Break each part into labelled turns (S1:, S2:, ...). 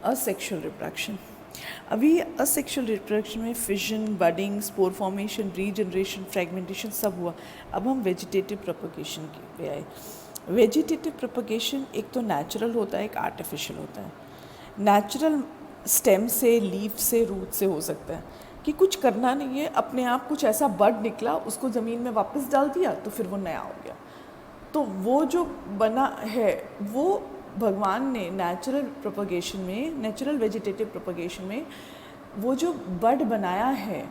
S1: Asexual reproduction. अभी asexual reproduction में fission, budding, spore formation, regeneration, fragmentation सब हुआ। अब हम वेजिटेटिव प्रोपगेशन पे आए। वेजिटेटिव प्रोपगेशन एक तो नेचुरल होता है, एक आर्टिफिशियल होता है। नेचुरल स्टेम से, लीफ से, रूट से हो सकता है कि कुछ करना नहीं है, अपने आप कुछ ऐसा बड निकला, उसको ज़मीन में वापस डाल दिया तो फिर वो नया हो गया। तो वो जो बना है वो भगवान ने नेचुरल प्रोपगेशन में, नेचुरल वेजिटेटिव प्रोपगेशन में वो जो बड बनाया है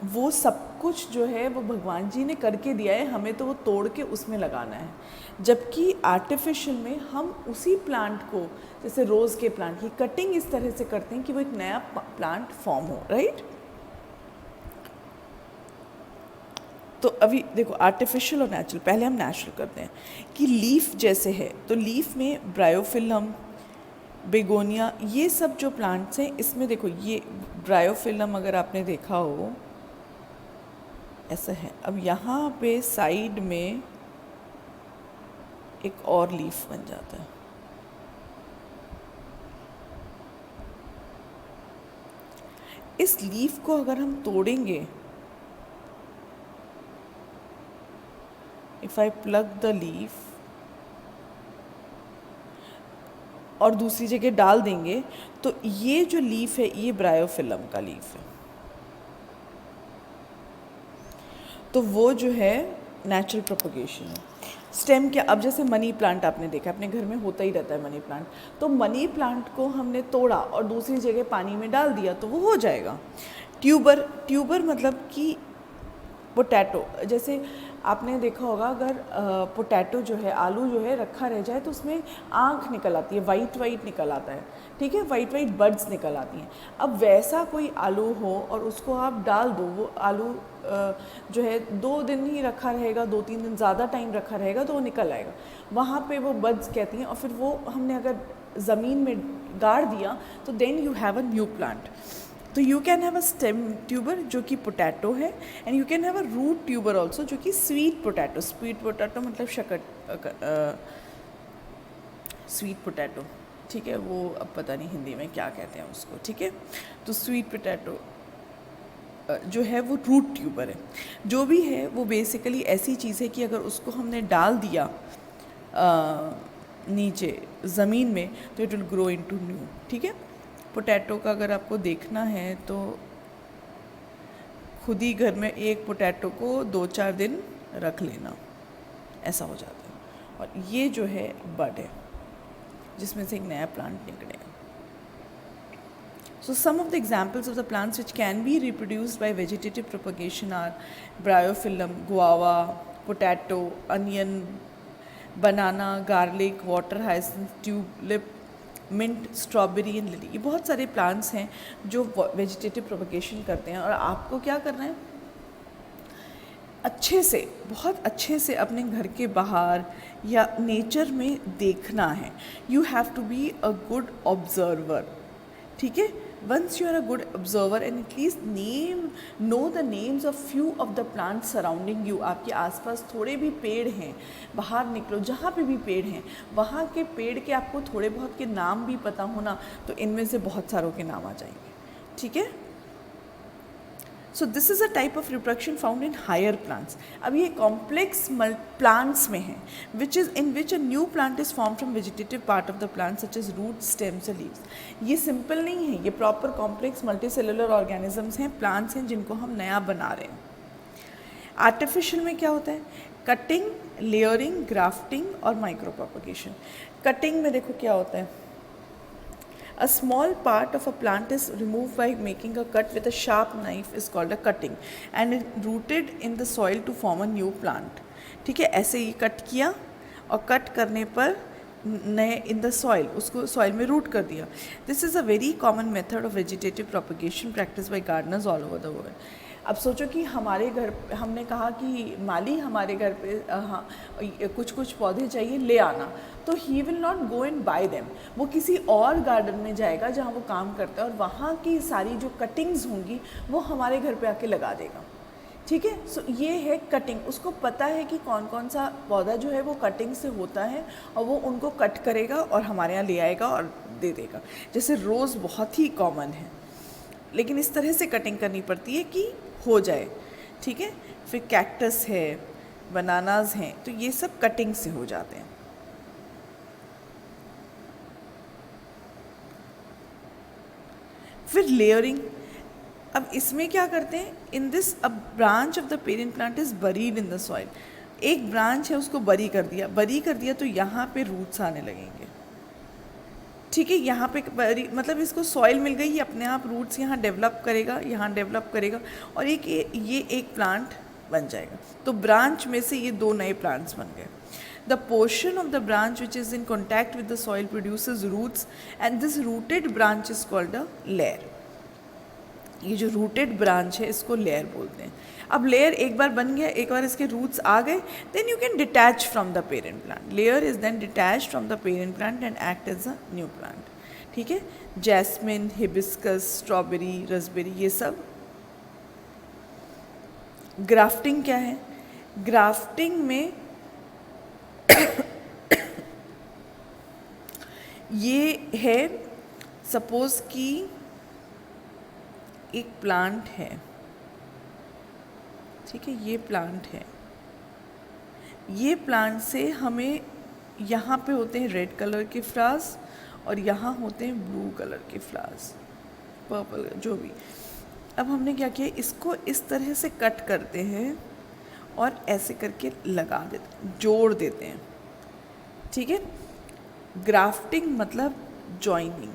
S1: वो सब कुछ जो है वो भगवान जी ने करके दिया है, हमें तो वो तोड़ के उसमें लगाना है। जबकि आर्टिफिशियल में हम उसी प्लांट को, जैसे रोज़ के प्लांट की कटिंग इस तरह से करते हैं कि वो एक नया प्लांट फॉर्म हो, राइट। तो अभी देखो आर्टिफिशियल और नेचुरल, पहले हम नेचुरल करते हैं कि लीफ जैसे है तो लीफ में ब्रायोफिलम, बेगोनिया, ये सब जो प्लांट्स हैं इसमें देखो ये ब्रायोफिलम अगर आपने देखा हो ऐसा है। अब यहाँ पे साइड में एक और लीफ बन जाता है। इस लीफ को अगर हम तोड़ेंगे, if I plug the leaf और दूसरी जगह डाल देंगे तो ये जो लीफ है ये ब्रायोफिलम का लीफ है। तो वो जो है नेचुरल प्रोपगेशन है। स्टेम क्या, अब जैसे मनी प्लांट आपने देखा, अपने घर में होता ही रहता है मनी प्लांट, तो मनी प्लांट को हमने तोड़ा और दूसरी जगह पानी में डाल दिया तो वो हो जाएगा। ट्यूबर, ट्यूबर मतलब कि पोटैटो, जैसे आपने देखा होगा अगर पोटैटो जो है, आलू जो है रखा रह जाए तो उसमें आँख निकल आती है, वाइट वाइट निकल आता है, ठीक है, वाइट वाइट बड्स निकल आती हैं। अब वैसा कोई आलू हो और उसको आप डाल दो, वो आलू जो है 2 दिन ही रखा रहेगा, 2-3 दिन ज़्यादा टाइम रखा रहेगा तो वो निकल आएगा। वहाँ पे वो बड्स कहती हैं और फिर वो हमने अगर ज़मीन में गाड़ दिया तो then you have a new plant. तो you can have a stem tuber जो कि पोटैटो है, and you can have a root tuber also जो कि स्वीट पोटैटो। स्वीट पोटैटो मतलब स्वीट पोटैटो, ठीक है, वो अब पता नहीं हिंदी में क्या कहते हैं उसको, ठीक है। तो स्वीट पोटैटो जो है वो रूट ट्यूबर है। जो भी है वो बेसिकली ऐसी चीज़ है कि अगर उसको हमने डाल दिया नीचे ज़मीन में तो it will grow into new, ठीक है। पोटैटो का अगर आपको देखना है तो खुद ही घर में एक पोटैटो को 2-4 दिन रख लेना, ऐसा हो जाता है। और ये जो है बड है जिसमें से एक नया प्लांट निकलेगा। So some of the examples of the plants which can be reproduced by vegetative propagation are bryophyllum, guava, potato, onion, banana, garlic, water hyacinth, tulip, mint, strawberry and lily. ये बहुत सारे प्लांट्स हैं जो vegetative propagation करते हैं। और आपको क्या करना है, अच्छे से, बहुत अच्छे से अपने घर के बाहर या नेचर में देखना है। You have to be a good observer, ठीक है। Once you are a good observer and at least know the names of few of the plants surrounding you, आपके आसपास थोड़े भी पेड़ हैं, बाहर निकलो, जहाँ पे भी पेड़ हैं वहाँ के पेड़ के आपको थोड़े बहुत के नाम भी पता होना तो इनमें से बहुत सारों के नाम आ जाएंगे, ठीक है। So this is a type of reproduction found in higher plants. अब ये कॉम्प्लेक्स प्लांट्स में है which is in which a new plant is form from vegetative part of the plant such as root, stems and leaves. ये सिंपल नहीं है, ये proper complex multicellular organisms हैं, प्लांट्स हैं जिनको हम नया बना रहे हैं। आर्टिफिशियल में क्या होता है, कटिंग, लेयरिंग, ग्राफ्टिंग और माइक्रो प्रोपगेशन। कटिंग में देखो क्या होता है, a small part of a plant is removed by making a cut with a sharp knife is called a cutting and it rooted in the soil to form a new plant, ठीक है। ऐसे ही cut किया और cut करने पर नए in the soil, उसको soil में रूट कर दिया। This is a very common method of vegetative propagation practice by Gardner's all over the world. अब सोचो कि हमारे घर, हमने कहा कि माली हमारे घर पे हाँ कुछ कुछ पौधे चाहिए, ले आना, तो he will not go and bye them, वो किसी और गार्डन में जाएगा जहाँ वो काम करता है और वहाँ की सारी जो कटिंग्स होंगी वो हमारे घर पे आके लगा देगा, ठीक है। सो ये है कटिंग। उसको पता है कि कौन कौन सा पौधा जो है वो कटिंग से होता है और वो उनको कट करेगा और हमारे यहाँ ले आएगा और दे देगा। जैसे रोज़ बहुत ही कॉमन है, लेकिन इस तरह से कटिंग करनी पड़ती है कि हो जाए, ठीक है। फिर कैक्टस है, बनानाज हैं, तो ये सब कटिंग से हो जाते हैं। फिर लेयरिंग, अब इसमें क्या करते हैं, in this a branch of the parent plant is buried in the soil. एक ब्रांच है उसको बरी कर दिया तो यहाँ पे रूट्स आने लगेंगे, ठीक है। यहाँ पे बरी मतलब इसको सॉइल मिल गई, ये अपने आप रूट्स यहाँ डेवलप करेगा और ये एक प्लांट बन जाएगा। तो ब्रांच में से ये 2 नए प्लांट्स बन गए। The portion of the branch which is in contact with the soil produces roots and this rooted branch is called a layer. ये जो रूटेड ब्रांच है इसको लेयर बोलते हैं। अब लेयर एक बार बन गया, एक बार इसके रूट्स आ गए, then you can detach from the parent plant. Layer is then detach from the parent plant and act as a new plant, ठीक है। जैस्मिन, हिबिस्कस, स्ट्रॉबेरी, रसबेरी, ये सब। ग्राफ्टिंग क्या है? ग्राफ्टिंग में ये है, सपोज कि एक प्लांट है, ठीक है, ये प्लांट है, ये प्लांट से हमें यहाँ पे होते हैं रेड कलर के फ्लावर्स और यहाँ होते हैं ब्लू कलर के फ्लावर्स, पर्पल, जो भी। अब हमने क्या किया, इसको इस तरह से कट करते हैं और ऐसे करके लगा देते, जोड़ देते हैं, ठीक है। ग्राफ्टिंग मतलब जॉइनिंग,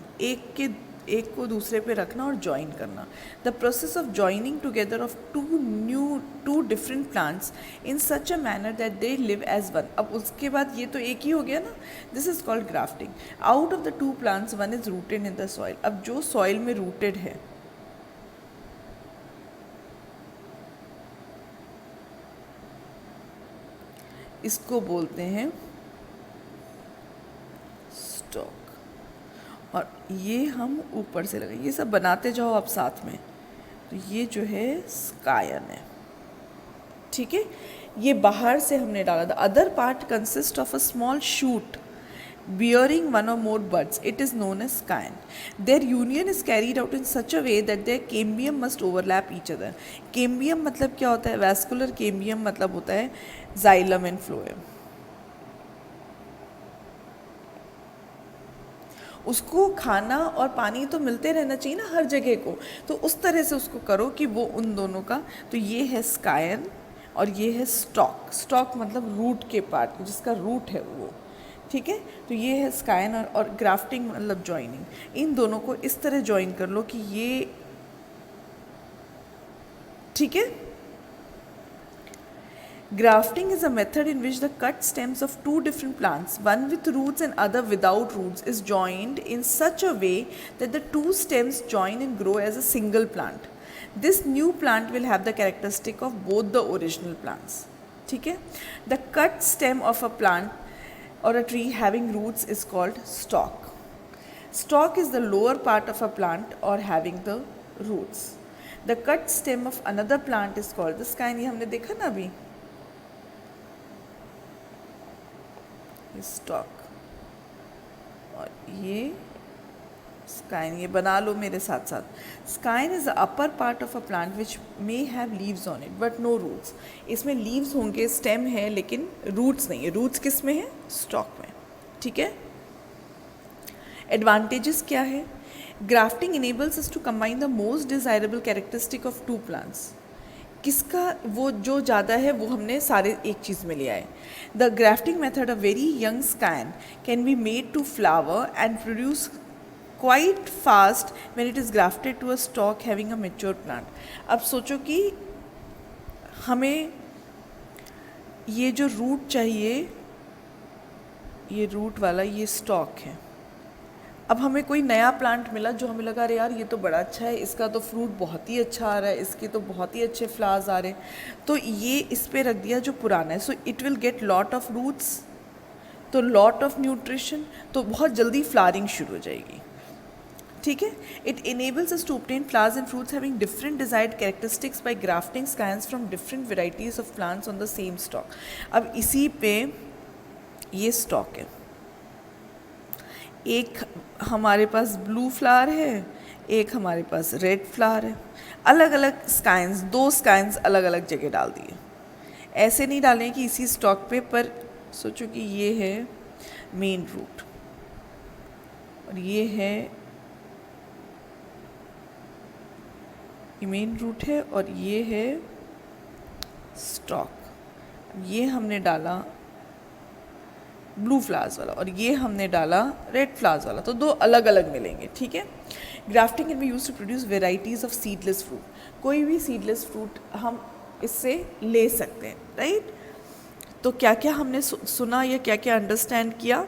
S1: एक को दूसरे पे रखना और जॉइन करना। The process of joining together of two different plants in such a manner that they live as one. अब उसके बाद ये तो एक ही हो गया ना, this is called grafting. Out of the 2 plants one is rooted in the soil. अब जो सॉइल में रूटेड है, इसको बोलते हैं स्टॉक, और ये हम ऊपर से लगे, ये सब बनाते जाओ आप साथ में। तो ये जो है स्कायन है, ठीक है। ये बाहर से हमने डाला। The other part consist of a small shoot bearing one or more buds. It is known as scion. Their union is carried out in such a way that their cambium must overlap each other. Cambium मतलब क्या होता है? Vascular cambium मतलब होता है xylem and phloem. उसको खाना और पानी तो मिलते रहना चाहिए ना हर जगह को, तो उस तरह से उसको करो कि वो उन दोनों का। तो ये है स्कायन और ये है स्टॉक। स्टॉक मतलब रूट के पार्ट, जिसका रूट है वो, ठीक है। तो ये है स्कायन और ग्राफ्टिंग मतलब जॉइनिंग। इन दोनों को इस तरह जॉइन कर लो कि ये, ठीक है। Grafting is a method in which the cut stems of 2 different plants, one with roots and other without roots, is joined in such a way that the 2 stems join and grow as a single plant. This new plant will have the characteristic of both the original plants. ठीक है? The cut stem of a plant or a tree having roots is called stalk. Stalk is the lower part of a plant or having the roots. The cut stem of another plant is called the scion. ये हमने देखा ना अभी, stock और ये स्काइन। ये बना लो मेरे साथ साथ। Scion is the upper part of a plant which may have leaves on it but no roots. इसमें लीव्स होंगे, स्टेम है, लेकिन रूट्स नहीं है। रूट्स किस में है? स्टॉक में, ठीक है। एडवांटेजेस क्या है? Grafting enables us to combine the most desirable characteristic of 2 plants. किसका वो जो ज़्यादा है वो हमने सारे एक चीज़ में लिया है। The grafting method a very young scion can be made to flower and produce quite fast when it is grafted to a stock having a mature plant. अब सोचो कि हमें ये जो रूट चाहिए, ये रूट वाला ये स्टॉक है। अब हमें कोई नया प्लांट मिला जो हमें लगा अरे यार ये तो बड़ा अच्छा है, इसका तो फ्रूट बहुत ही अच्छा आ रहा है, इसके तो बहुत ही अच्छे फ्लावर्स आ रहे हैं, तो ये इस पे रख दिया जो पुराना है। So it will get lot of roots, तो लॉट ऑफ न्यूट्रिशन, तो बहुत जल्दी फ्लावरिंग शुरू हो जाएगी, ठीक है। It enables us to obtain flowers and fruits having different desired characteristics by grafting scions from different varieties of plants on the same stock. अब इसी पे ये स्टॉक है, एक हमारे पास ब्लू फ्लावर है, एक हमारे पास रेड फ्लावर है, अलग अलग स्काइंस, 2 स्काइंस अलग अलग जगह डाल दिए। ऐसे नहीं डालें कि इसी स्टॉक पे, पर सोचो कि ये है मेन रूट और ये है, ये मेन रूट है और ये है स्टॉक। ये हमने डाला ब्लू फ्लावर्स वाला और ये हमने डाला रेड फ्लावर्स वाला, तो 2 अलग अलग मिलेंगे, ठीक है। Grafting can be used to produce varieties of seedless fruit. कोई भी सीडलेस फ्रूट हम इससे ले सकते हैं, राइट। तो क्या क्या हमने सुना या क्या क्या अंडरस्टैंड किया?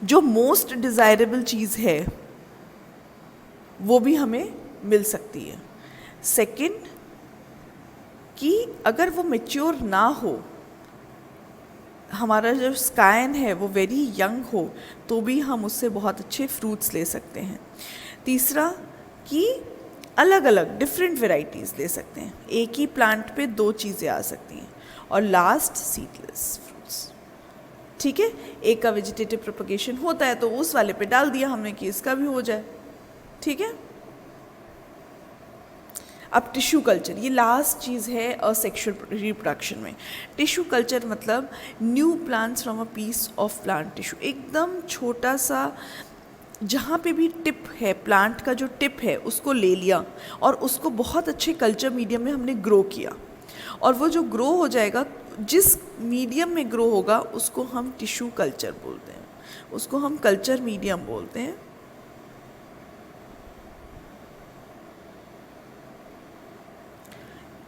S1: जो मोस्ट डिज़ायरेबल चीज़ है वो भी हमें मिल सकती है। सेकंड, कि अगर वो मैच्योर ना हो, हमारा जो स्कायन है वो वेरी यंग हो, तो भी हम उससे बहुत अच्छे फ्रूट्स ले सकते हैं। तीसरा, कि अलग अलग डिफरेंट वेराइटीज़ ले सकते हैं, एक ही प्लांट पे 2 चीज़ें आ सकती हैं। और लास्ट, सीडलेस फ्रूट्स, ठीक है। एक का वेजिटेटिव प्रोपगेशन होता है तो उस वाले पे डाल दिया हमने कि इसका भी हो जाए, ठीक है। अब टिश्यू कल्चर, ये लास्ट चीज़ है असेक्सुअल रिप्रोडक्शन में। टिश्यू कल्चर मतलब new plants from a piece of plant tissue, एकदम छोटा सा, जहाँ पे भी टिप है, प्लांट का जो टिप है उसको ले लिया और उसको बहुत अच्छे कल्चर मीडियम में हमने ग्रो किया, और वो जो ग्रो हो जाएगा, जिस मीडियम में ग्रो होगा उसको हम टिश्यू कल्चर बोलते हैं, उसको हम कल्चर मीडियम बोलते हैं।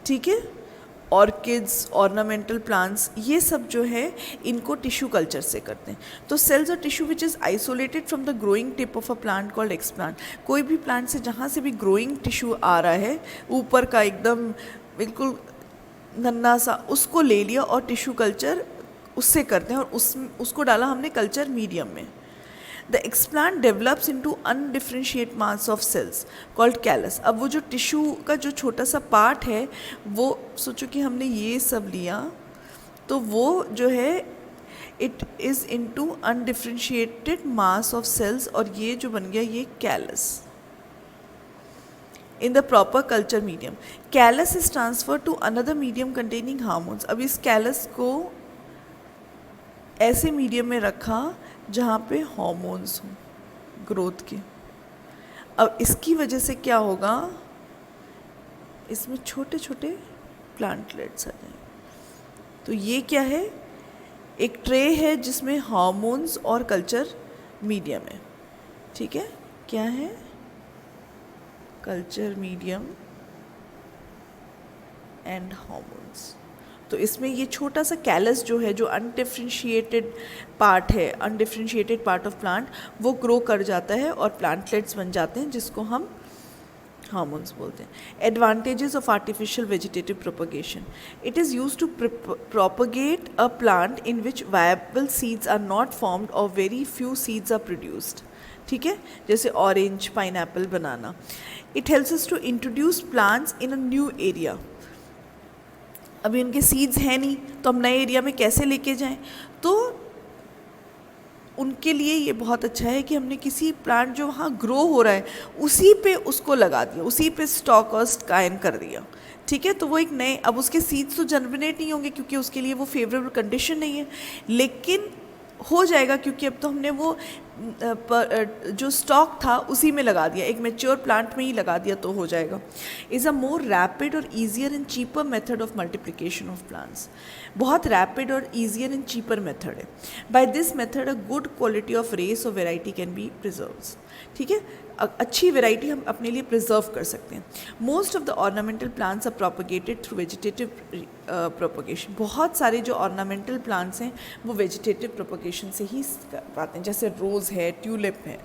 S1: ठीक है। ऑर्किड्स, ऑर्नामेंटल प्लांट्स, ये सब जो है इनको टिश्यू कल्चर से करते हैं। तो सेल्स और tissue which is isolated from the growing tip of a plant called explant. कोई भी प्लांट से जहाँ से भी ग्रोइंग टिश्यू आ रहा है, ऊपर का एकदम बिल्कुल नन्हा सा, उसको ले लिया और टिश्यू कल्चर उससे करते हैं, और उसको डाला हमने कल्चर मीडियम में। The explant develops into अनडिफरेंशिएट mass of cells called callus. अब वो जो टिश्यू का जो छोटा सा पार्ट है, वो सोचो कि हमने ये सब लिया, तो वो जो है it is into undifferentiated mass of cells, और ये जो बन गया ये callus in the proper culture medium. Callus is transferred to another medium containing hormones. अब इस callus को ऐसे मीडियम में रखा जहाँ पे हॉर्मोन्स हों ग्रोथ के। अब इसकी वजह से क्या होगा, इसमें छोटे छोटे प्लांटलेट्स आ जाएंगे। तो ये क्या है, एक ट्रे है जिसमें हॉर्मोन्स और कल्चर मीडियम है, ठीक है। क्या है, कल्चर मीडियम एंड हॉर्मोन्स। तो इसमें ये छोटा सा कैलस जो है, जो अनडिफरेंशिएटेड पार्ट है, अनडिफरेंशिएटेड पार्ट ऑफ प्लांट, वो ग्रो कर जाता है और प्लांटलेट्स बन जाते हैं, जिसको हम हार्मोन्स बोलते हैं। Advantages of artificial vegetative propagation, it is used to propagate a plant in which viable seeds are not formed और very few seeds are produced, ठीक है, जैसे orange, pineapple, banana. It helps us to introduce plants in a new area. अभी उनके seeds हैं नहीं, तो हम नए एरिया में कैसे लेके जाएं, तो उनके लिए ये बहुत अच्छा है कि हमने किसी प्लांट जो वहाँ ग्रो हो रहा है उसी पे उसको लगा दिया, उसी पे स्टॉक और कायम कर दिया, ठीक है। तो वो एक नए, अब उसके सीड्स तो जनरेट नहीं होंगे क्योंकि उसके लिए वो फेवरेबल कंडीशन नहीं है, लेकिन हो जाएगा क्योंकि अब तो हमने वो जो स्टॉक था उसी में लगा दिया, एक मैच्योर प्लांट में ही लगा दिया, तो हो जाएगा। इज़ अ मोर रैपिड और easier and cheaper method of multiplication of plants. बहुत रैपिड और ईजियर एंड चीपर मेथड है। By this method a good quality of race और वेराइटी कैन बी प्रिजर्व्ड, ठीक है। अच्छी वेराइटी हम अपने लिए प्रिजर्व कर सकते हैं। Most of the ornamental plants are propagated through vegetative propagation. बहुत सारे जो ऑर्नामेंटल प्लांट्स हैं वो वेजिटेटिव प्रोपगेशन से ही पाते हैं, जैसे रोज़ है, ट्यूलिप है।